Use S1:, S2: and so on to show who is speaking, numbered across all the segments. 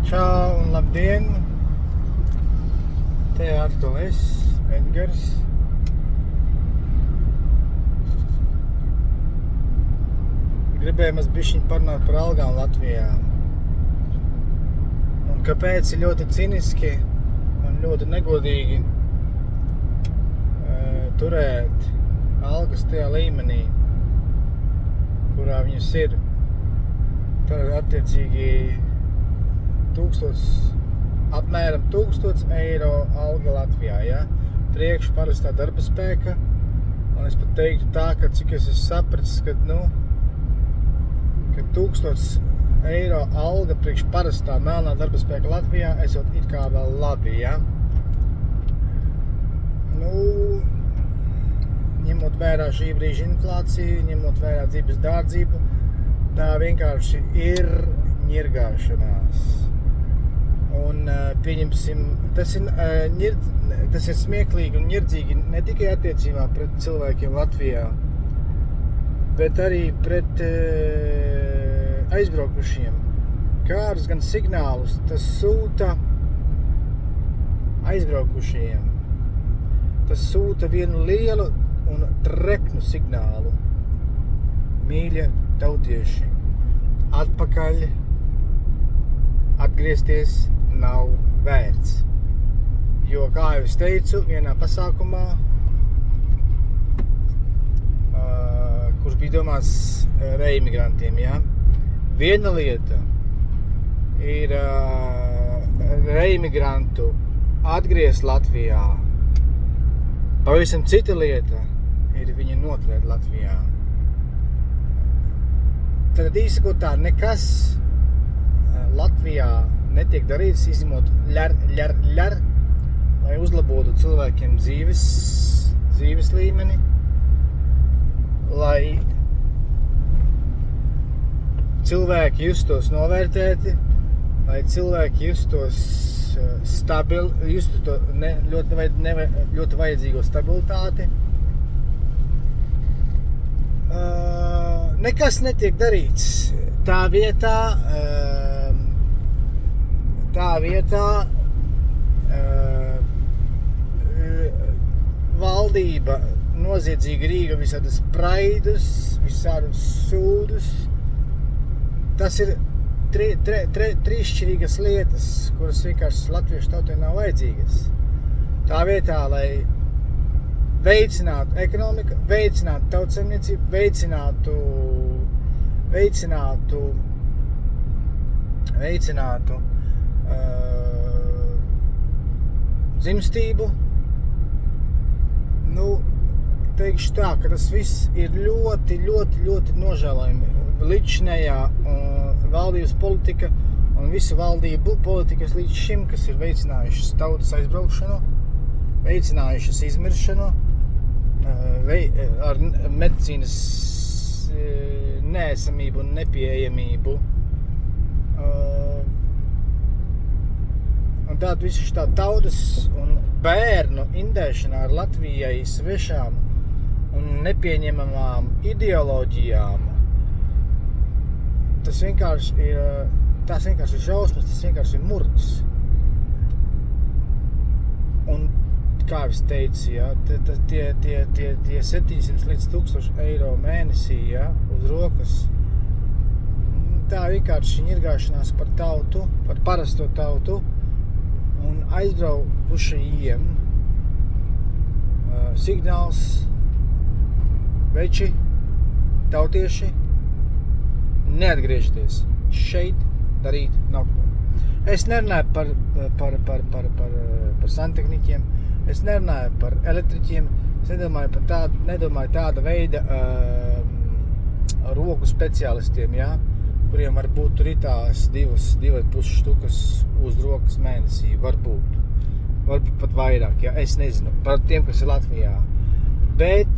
S1: Čau un labdien! Te atkal es, Edgars. Gribēju maz bišķiņ parunāt par algām Latvijā. Un kāpēc ir ļoti ciniski un ļoti negodīgi turēt algas tajā līmenī, kurā viņas ir. Tā ir attiecīgi apmēram 1000 eiro alga Latvijā, ja? Priekš parastā darba spēka. Un es pat teiktu tā, ka cik es esmu sapratis, ka 1000 eiro alga priekš parastā melnā darba spēka Latvijā esot it kā vēl labi, ja? Ņemot vērā šī brīža inflāciju, ņemot vērā dzīves dārdzību, tā vienkārši ir ņirgāšanās. Un pieņemsim, tas ir smieklīgi un ņirdzīgi ne tikai attiecībā pret cilvēkiem Latvijā, bet arī pret aizbraukušiem. Kādus gan signālus tas sūta aizbraukušajiem. Tas sūta vienu lielu un treknu signālu. Mīļa tautieši, atpakaļ atgriezties nav vērts. Jo, kā jau es teicu, vienā pasākumā, kurš bija domāts reimigrantiem, ja? Viena lieta ir reimigrantu atgriezt Latvijā. Pavisam cita lieta ir viņu noturēt Latvijā. Tad īsakot tā, nekas Latvijā netiek darīts, izņemot lai uzlabotu cilvēkiem dzīves līmeni, lai cilvēki justos novērtēti, lai cilvēki justos ļoti vajadzīgo stabilitāti. Nekas netiek darīts. Tā vietā valdība noziedzīgi rīga visādus praidus, visādus sūdus. Tas ir trīsšķirīgas lietas, kuras vienkārši latviešu tautai nav vajadzīgas. Tā vietā, lai veicinātu ekonomiku, veicinātu tautsaimniecību, veicinātu dzimstību. Teikšu tā, ka tas viss ir ļoti nožēlojami. Līdzinējā valdības politika un visu valdību politikas līdz šim, kas ir veicinājušas tautas aizbraukšanu, veicinājušas izmiršanu, ar medicīnas neesamību un nepieejamību. Un tāda visu šitā tautas un bērnu indēšanā ar Latvijai svešām un nepieņemamām ideoloģijām. Tas vienkārši ir šausmas, tas vienkārši ir murgs. Un, kā es teicu, ja, tie 700 līdz 1000 eiro mēnesī, ja, uz rokas, tā vienkārši ņirgāšanās par tautu, par parasto tautu un aizbraukušajiem signāls veči, tautieši, neatgriežties. Šeit darīt nav ko. Es nerunāju par santehniķiem, es nerunāju par elektriķiem, es nedomāju tāda veida roku speciālistiem, ja, kuriem varbūt tur ir tās 2,5 štukas uz rokas mēnesī, varbūt pat vairāk, ja, es nezinu, par tiem, kas ir Latvijā. Bet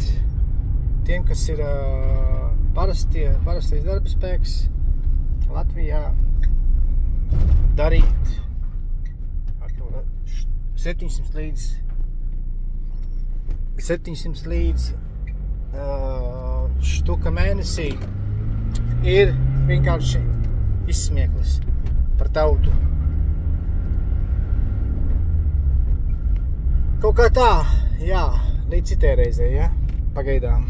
S1: tiem, kas ir parastais darba spēks Latvijā, darīt ar to 700 līdz štuka mēnesī ir vienkārši izsmieklis par tautu. Kaut kā tā, jā, līdz citai reizei, ja? Pagaidām.